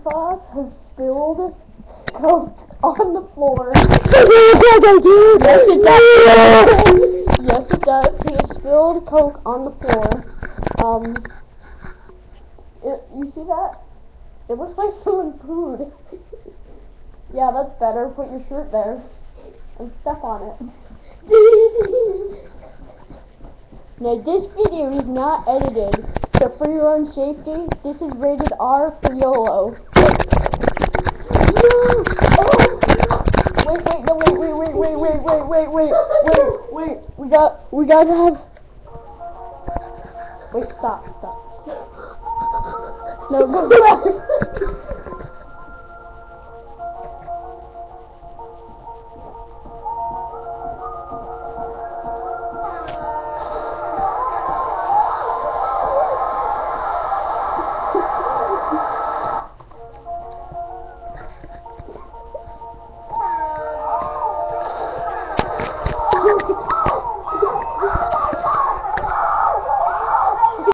Foss has spilled Coke on the floor. Yes, it does. He has spilled Coke on the floor. You see that? It looks like someone pooed. Yeah, that's better. Put your shirt there and step on it. Now, this video is not edited, so for your own safety, this is rated R for YOLO. Wait, we gotta have... Wait, stop. No, go back.